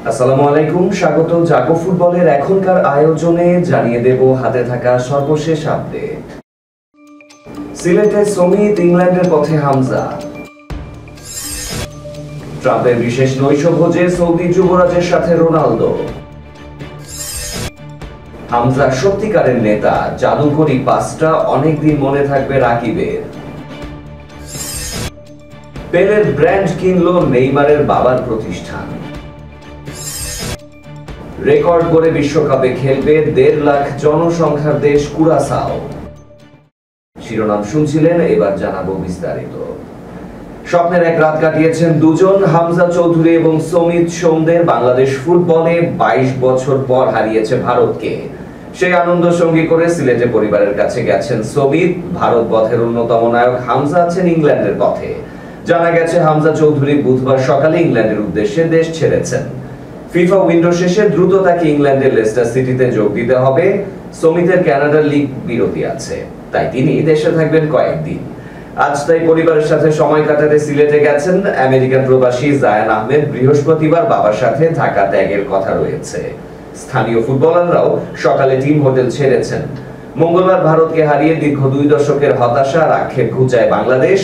আসসালামু আলাইকুম, স্বাগত জাগো ফুটবলের এখনকার আয়োজনে। জানিয়ে দেব হাতে থাকা সর্বশেষ আপডেট। সিলেটে সমিত, ইংল্যান্ডের পথে হামজা। ট্রাম্পের বিশেষ নৈশভোজে সৌদি যুবরাজের সাথে রোনালদো। হামজা সত্যিকারের নেতা, জাদুকরি পাসটা অনেকদিন মনে থাকবে রাকিবের। পেলের ব্র্যান্ড কিনল নেইমারের বাবার প্রতিষ্ঠান। রেকর্ড করে বিশ্বকাপে খেলবে 1.5 লাখ জনসংখ্যার দেশ কুরাসাও। শিরোনাম শুনছিলেন, এবার জানাবো বিস্তারিত। স্বপ্নের এক রাত কাটিয়েছেন দুজন, হামজা চৌধুরী এবং সমিত সোমদের। বাংলাদেশ ফুটবলে 22 বছর পর হারিয়েছে ভারতকে। সেই আনন্দ সঙ্গী করে সিলেটে পরিবারের কাছে গেছেন সমিত। ভারত পথের অন্যতম নায়ক হামজা আছেন ইংল্যান্ডের পথে। জানা গেছে হামজা চৌধুরী বুধবার সকালে ইংল্যান্ডের উদ্দেশ্যে দেশ ছেড়েছেন। ফিফা উইন্ডো শেষে দ্রুত তাকে ইংল্যান্ডের লেস্টার সিটিতে যোগ দিতে হবে। সমিতের কানাডা লিগ বিরতি আছে, তাই তিনি দেশে থাকবেন কয়েকদিন। আজ তাই পরিবারের সাথে সময় কাটাতে সিলেটে গেছেন আমেরিকান প্রবাসী জায়ান আহমেদ। বৃহস্পতিবার বাবার সাথে ঢাকা ত্যাগের কথা রয়েছে। স্থানীয় ফুটবলাররাও সকালে টিম হোটেল ছেড়েছেন। মঙ্গলবার ভারতকে হারিয়ে দীর্ঘ 2 দশকের হতাশা আর আক্ষেপ ঘুচায় বাংলাদেশ।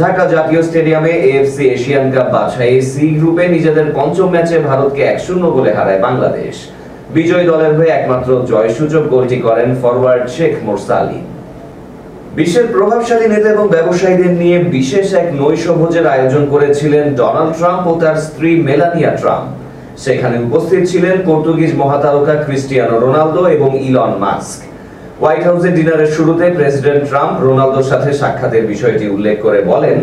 ঢাকা জাতীয় স্টেডিয়ামে এএফসি এশিয়ান কাপ বাছাই সি গ্রুপে নিজেদের পঞ্চম ম্যাচে ভারতকে 1-0 গোলে হারায় বাংলাদেশ। বিজয়ী দলের হয়ে একমাত্র জয়সূচক গোলটি করেন ফরওয়ার্ড শেখ মোরসালি। বিশ্বের প্রভাবশালী নেতা এবং ব্যবসায়ীদের নিয়ে বিশেষ এক নৈশভোজের আয়োজন করেছিলেন ডোনাল্ড ট্রাম্প ও তার স্ত্রী মেলানিয়া ট্রাম্প। সেখানে উপস্থিত ছিলেন পর্তুগিজ মহাতারকা ক্রিস্টিয়ানো রোনালদো এবং ইলন মাস্ক। হোয়াইট হাউসে ডিনারের শুরুতে প্রেসিডেন্ট ট্রাম্প রোনালদোর সাথে সাক্ষাতের বিষয়টি উল্লেখ করে বলেন,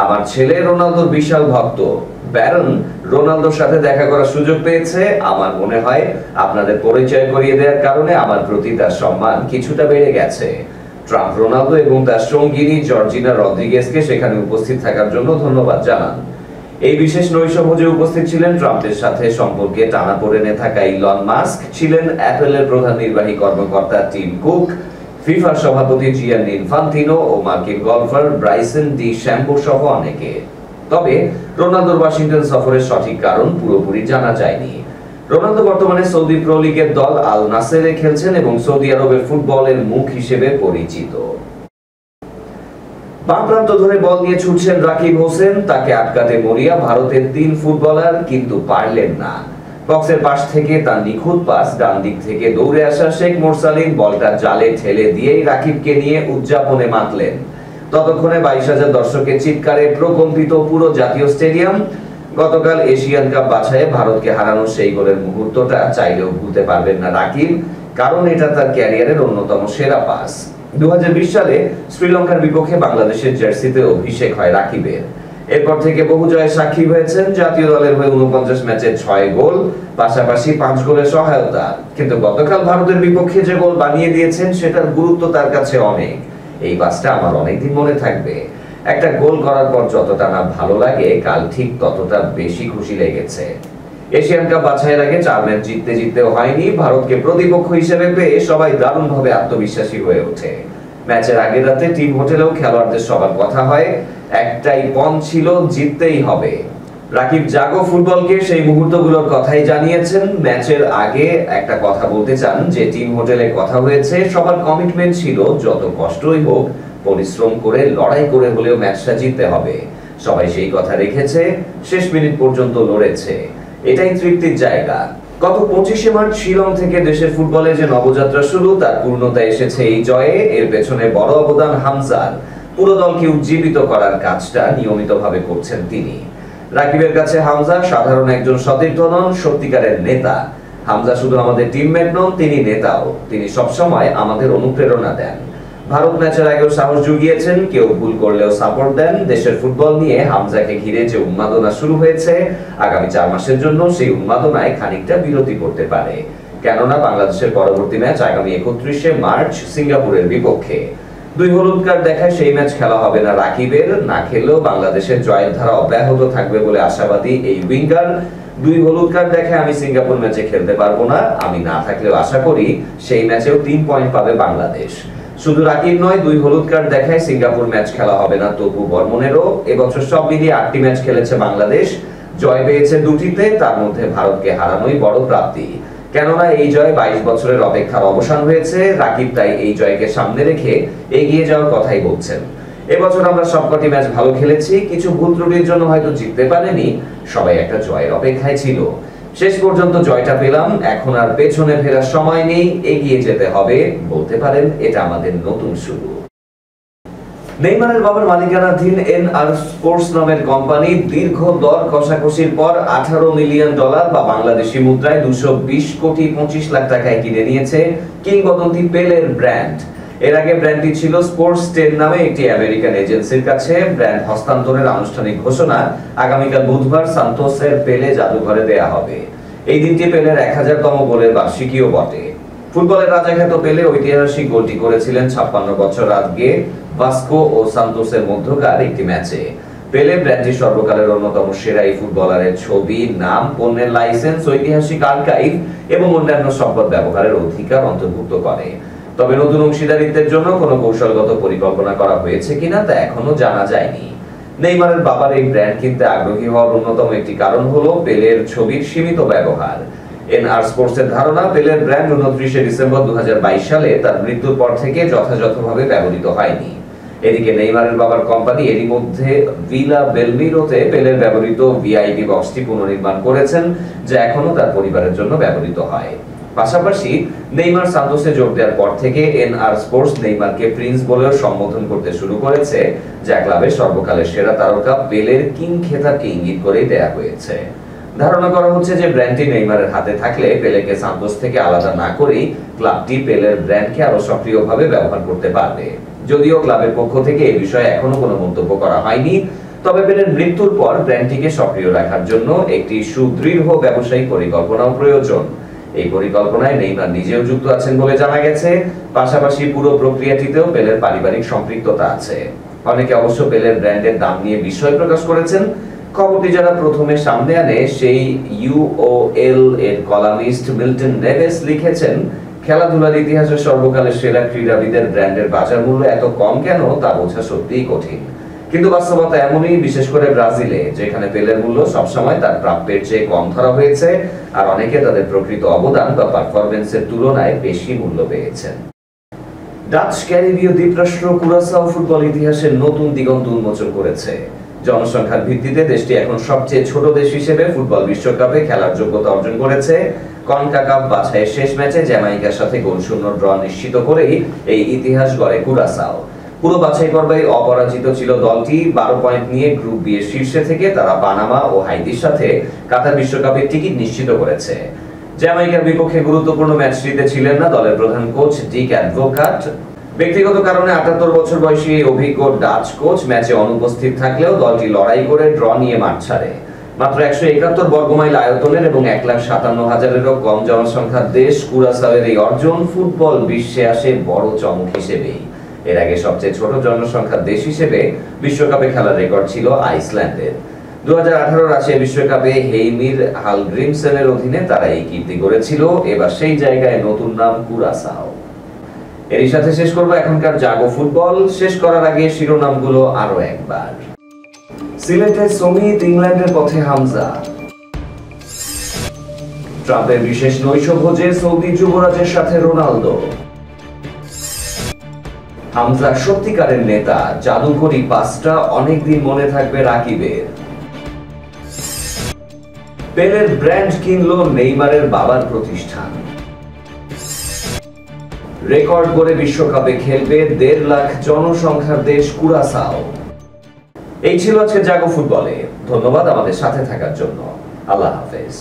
আমার ছেলে রোনালদোর বিশাল ভক্ত। ব্যারন রোনালদোর সাথে দেখা করার সুযোগ পেয়েছে। আমার মনে হয় আপনাদের পরিচয় করিয়ে দেওয়ার কারণে আমার প্রতি তার সম্মান কিছুটা বেড়ে গেছে। ট্রাম্প রোনালদো এবং তার সঙ্গিনী জর্জিনা রদ্রিগেজকে সেখানে উপস্থিত থাকার জন্য ধন্যবাদ জানান। এই বিশেষ নৈশভোজে উপস্থিত ছিলেন ট্রাম্পের সাথে সম্পর্কে টানাপোড়েনে থাকা ইলন মাস্ক, ছিলেন অ্যাপলের প্রধান নির্বাহী কর্মকর্তা টিম কুক, ফিফার সভাপতি জিয়ান্নি ইনফান্তিনো ও মার্কিন গলফার ব্রাইসন ডি শ্যাম্পো সহ অনেকে। তবে রোনালদোর ওয়াশিংটন সফরের সঠিক কারণ পুরোপুরি জানা যায়নি। রোনালদো বর্তমানে সৌদি প্রো লিগের দল আল নাসেরে খেলছেন এবং সৌদি আরবের ফুটবলের মুখ হিসেবে পরিচিত। বাম প্রান্ত ধরে বল নিয়ে ছুটছেন রাকিব হোসেন, তাকে আটকাতে মরিয়া ভারতের 3 ফুটবলার, কিন্তু পারলেন না। বক্সের পাশ থেকে তার নিখুঁত পাস, ডান দিক থেকে দৌড়ে আসা শেখ মোরসালিন বলটা জালে ঠেলে দিয়েই রাকিবকে নিয়ে উদযাপনে মাতলেন। ততক্ষণে 22,000 দর্শকের চিৎকারে প্রকম্পিত পুরো জাতীয় স্টেডিয়াম। গতকাল এশিয়ান কাপ বাছাইয়ে ভারতকে হারানোর সেই গোলের মুহূর্তটা চাইলেও ভুলতে পারবেন না রাকিব, কারণ এটা তার ক্যারিয়ারের অন্যতম সেরা পাস। 2020 সালে শ্রীলঙ্কার বিপক্ষে বাংলাদেশের জার্সিতে অভিষেক হয় রাকিবের। এরপর থেকে বহু জয়ের সাক্ষী হয়েছেন। জাতীয় দলের হয়ে 49 ম্যাচে 6 গোল, পাশাপাশি 5 গোলের সহায়তা। কিন্তু গতকাল ভারতের বিপক্ষে যে গোল বানিয়ে দিয়েছেন সেটার গুরুত্ব তার কাছে অনেক। এই পাসটা আমার অনেকদিন মনে থাকবে। একটা গোল করার পর যতটা না ভালো লাগে, কাল ঠিক ততটা বেশি খুশি লেগেছে। এশিয়ান কাপ বাছাইয়ের আগে 4 ম্যাচ জিততেও হয়নি। ভারতকে প্রতিপক্ষ হিসেবে পেয়ে সবাই দারুণভাবে আত্মবিশ্বাসী হয়ে ওঠে। ম্যাচের আগের রাতে টিম হোটেলেও খেলোয়াড়দের সবার কথা হয়, একটাই পণ ছিল, জিততেই হবে। রাকিব জাগো ফুটবলকে সেই মুহূর্তগুলোর কথাই জানিয়েছেন। ম্যাচের আগে একটা কথা বলতে চান যে টিম হোটেলে কথা হয়েছে, সবার কমিটমেন্ট ছিল যত কষ্টই হোক পরিশ্রম করে লড়াই করে হলেও ম্যাচটা জিততে হবে। সবাই সেই কথা রেখেছে, শেষ মিনিট পর্যন্ত লড়েছে, এটাই তৃপ্তির জায়গা। গত 25শে মার্চ শিলং থেকে দেশের ফুটবলে যে নবযাত্রা শুরু, তার পূর্ণতা এসেছে এই জয়ে। এর পেছনে বড় অবদান হামজার। পুরো দলকে উজ্জীবিত করার কাজটা নিয়মিতভাবে করছেন তিনি। রাকিবের কাছে হামজা সাধারণ একজন সতীর্থ নন, সত্যিকারের নেতা। হামজা শুধু আমাদের টিমমেট নন, তিনি নেতাও। তিনি সবসময় আমাদের অনুপ্রেরণা দেন। ভারত ম্যাচের আগেও সাহস জুগিয়েছেন, কেউ ভুল করলেও সাপোর্ট দেন। দেশের ফুটবল নিয়ে হামজাকে ঘিরে যে উন্মাদনা শুরু হয়েছে, আগামী 4 মাসের জন্য সেই উন্মাদনায় খানিকটা বিরতি করতে পারে। কেননা বাংলাদেশের পরবর্তী ম্যাচ আগামী 31শে মার্চ সিঙ্গাপুরের বিপক্ষে। 2 হলুদ কার্ড দেখায় সেই ম্যাচ খেলা হবে না রাকিবের। না খেললেও বাংলাদেশের জয়ের ধারা অব্যাহত থাকবে বলে আশাবাদী এই উইঙ্গার। 2 হলুদ কার্ড দেখায় আমি সিঙ্গাপুর ম্যাচে খেলতে পারবো না। আমি না থাকলেও আশা করি সেই ম্যাচেও 3 পয়েন্ট পাবে বাংলাদেশ। শুধু রাকিব নয়, 2 হলুদ কার্ড দেখায় সিঙ্গাপুর ম্যাচ খেলা হবে না তপু বর্মনেরও। এবছর সব মিলিয়ে 8টি ম্যাচ খেলেছে বাংলাদেশ। জয় পেয়েছে দুটিতে, তার মধ্যে ভারতকে হারানোই বড় প্রাপ্তি। কেননা এই জয়ে 22 বছরের অপেক্ষার অবসান হয়েছে। রাকিব তাই এই জয়কে সামনে রেখে এগিয়ে যাওয়ার কথাই বলছেন। এবছর আমরা সবকটি ম্যাচ ভালো খেলেছি, কিছু ভুল ত্রুটির জন্য হয়তো জিততে পারেনি, সবাই একটা জয়ের অপেক্ষায় ছিল। শেষ পর্যন্ত জয়টা পেলাম, এখন আর পেছনে ফেরার সময় নেই, এগিয়ে যেতে হবে। বলতে পারেন এটা আমাদের নতুন শুরু। নেইমারের বাবার মালিকানাধীন এনআর স্পোর্টস নামের কোম্পানি দীর্ঘ দর কষাকষির পর $18 মিলিয়ন বা বাংলাদেশি মুদ্রায় 220 কোটি 25 লাখ টাকায় কিনে নিয়েছে কিংবদন্তি পেলের ব্র্যান্ড। এর আগে ব্র্যান্ডটি ছিল স্পোর্টস 10 নামে একটি আমেরিকান এজেন্সির কাছে। ব্র্যান্ড হস্তান্তরের আনুষ্ঠানিক ঘোষণা আগামীকাল বুধবার সান্তোসের পেলে জাদুঘরে দেয়া হবে। এই দিনটি পেলের 1000তম গোলের বার্ষিকীও বটে। ফুটবলের রাজাখ্যাত পেলে ঐতিহাসিক গোলটি করেছিলেন 56 বছর আগে ভাস্কো ও সান্তোসের মধ্যকার একটি ম্যাচে। পেলে ব্র্যান্ডটি সর্বকালের অন্যতম সেরা এই ফুটবলারের ছবি, নাম, পণ্যের লাইসেন্স, ঐতিহাসিক আর্কাইভ এবং অন্যান্য সম্পদ ব্যবহারের অধিকার অন্তর্ভুক্ত করে। তবে নতুন অংশীদারিত্বের জন্য কোনো কৌশলগত পরিকল্পনা করা হয়েছে কিনা তা এখনো জানা যায়নি। নেইমারের বাবার এই ব্র্যান্ড কিনতে আগ্রহী হওয়ার অন্যতম একটি কারণ হলো পেলের ছবির সীমিত ব্যবহার। এনআর স্পোর্টসের ধারণা, পেলের ব্র্যান্ড 29 ডিসেম্বর 2022 সালে তার মৃত্যুর পর থেকে যথাযথভাবে ব্যবহৃত হয়নি। এদিকে নেইমারের বাবার কোম্পানি এরই মধ্যে ভিলা বেলমিরোতে পেলের ব্যবহৃত ভিআইপি বক্সটি পুনর্নির্মাণ করেছেন, যা এখনো তার পরিবারের জন্য ব্যবহৃত হয়। পাশাপাশি নেইমার সান্তোসে যোগ দেওয়ার পর থেকে এনআর স্পোর্টস নেইমারকে প্রিন্স বলেও সম্বোধন করতে শুরু করেছে, যা ক্লাবের সর্বকালের সেরা তারকা পেলের কিং খেতাবকে ইঙ্গিত করেই দেয়া হয়েছে। ধারণা করা হচ্ছে যে ব্র্যান্ডটি নেইমারের হাতে থাকলে পেলেকে সান্তোস থেকে আলাদা না করেই ক্লাবটি পেলের ব্র্যান্ডকে আরো সক্রিয়ভাবে ব্যবহার করতে পারবে। যদিও ক্লাবের পক্ষ থেকে এই বিষয়ে এখনো কোনো মন্তব্য করা হয়নি, তবে পেলের মৃত্যুর পর ব্র্যান্ডটিকে সক্রিয় রাখার জন্য একটি সুদৃঢ় ব্যবসায়িক পরিকল্পনাও প্রয়োজন। এই পরিকল্পনায় নেইমার নিজেও যুক্ত আছেন বলে জানা গেছে। পাশাপাশি পুরো প্রক্রিয়াটিতেও পেলের পারিবারিক সম্পৃক্ততা আছে। অনেকে অবশ্য পেলের ব্র্যান্ডের দাম নিয়ে বিস্ময় প্রকাশ করেছেন। খবরটি যারা প্রথমে সামনে আনে সেই ইউওএল এর কলামিস্ট মিল্টন নেভেস লিখেছেন, খেলাধুলার ইতিহাসে সর্বকালের সেরা ক্রীড়াবিদের ব্র্যান্ডের বাজার মূল্য এত কম কেন তা বোঝা সত্যিই কঠিন। কিন্তু বাস্তবতা এমনই, বিশেষ করে ব্রাজিলে, যেখানে পেলের মূল্য সবসময় তার প্রাপ্যের চেয়ে কম ধরা হয়েছে, আর অনেকে তাদের প্রকৃত অবদান বা পারফরম্যান্সের তুলনায় বেশি মূল্য পেয়েছেন। ডাচ ক্যারিবীয় দ্বীপরাষ্ট্র কুরাসাও ফুটবল ইতিহাসের নতুন দিগন্ত উন্মোচন করেছে। জনসংখ্যার ভিত্তিতে দেশটি এখন সবচেয়ে ছোট দেশ হিসেবে ফুটবল বিশ্বকাপে খেলার যোগ্যতা অর্জন করেছে। কনকাকাফ বাছাইয়ের শেষ ম্যাচে জ্যামাইকার সাথে গোলশূন্য ড্র নিশ্চিত করেই এই ইতিহাস গড়ে কুরাসাও। পুরো বাছাই পর্বে অপরাজিত ছিল দলটি। 12 পয়েন্ট নিয়ে গ্রুপ বি এর শীর্ষে থেকে তারা পানামা ও হাইতির সাথে কাতার বিশ্বকাপের টিকিট নিশ্চিত করেছে। জ্যামাইকার বিপক্ষে গুরুত্বপূর্ণ ম্যাচটিতে ছিলেন না দলের প্রধান কোচ ডিক অ্যাডভোকাট। ব্যক্তিগত কারণে 78 বছর বয়সী এই অভিজ্ঞ ডাচ কোচ ম্যাচে অনুপস্থিত থাকলেও দলটি লড়াই করে ড্র নিয়ে মাঠ ছাড়ে। মাত্র 171 বর্গমাইল আয়তনের এবং 1,57,000-এরও কম জনসংখ্যার দেশ কুরাসাওয়ের এই অর্জন ফুটবল বিশ্বে আসে বড় চমক হিসেবেই। এর আগে সবচেয়ে ছোট জনসংখ্যার দেশ হিসেবে বিশ্বকাপে খেলার রেকর্ড ছিল আইসল্যান্ডের। 2018 রাশিয়া বিশ্বকাপে হেইমির হালগ্রিমসেনের অধীনে তারা এই কীর্তি গড়েছিল। এবার সেই জায়গায় নতুন নাম কুরাসাও। এরই সাথে শেষ করব এখনকার জাগো ফুটবল। শেষ করার আগে শিরোনামগুলো আরো একবার। সিলেটে সমিত, ইংল্যান্ডের পথে হামজা। ট্রাম্পের বিশেষ নৈশভোজে সৌদি যুবরাজের সাথে রোনালদো। হামজা সত্যিকারের নেতা, জাদুকরি পাসটা অনেকদিন মনে থাকবে রাকিবের। পেলের ব্র্যান্ড কিনলো নেইমারের বাবার প্রতিষ্ঠান। রেকর্ড করে বিশ্বকাপে খেলবে 1.5 লাখ জনসংখ্যার দেশ কুরাসাও। এই ছিল আজকে জাগো ফুটবলে। ধন্যবাদ আমাদের সাথে থাকার জন্য। আল্লাহ হাফেজ।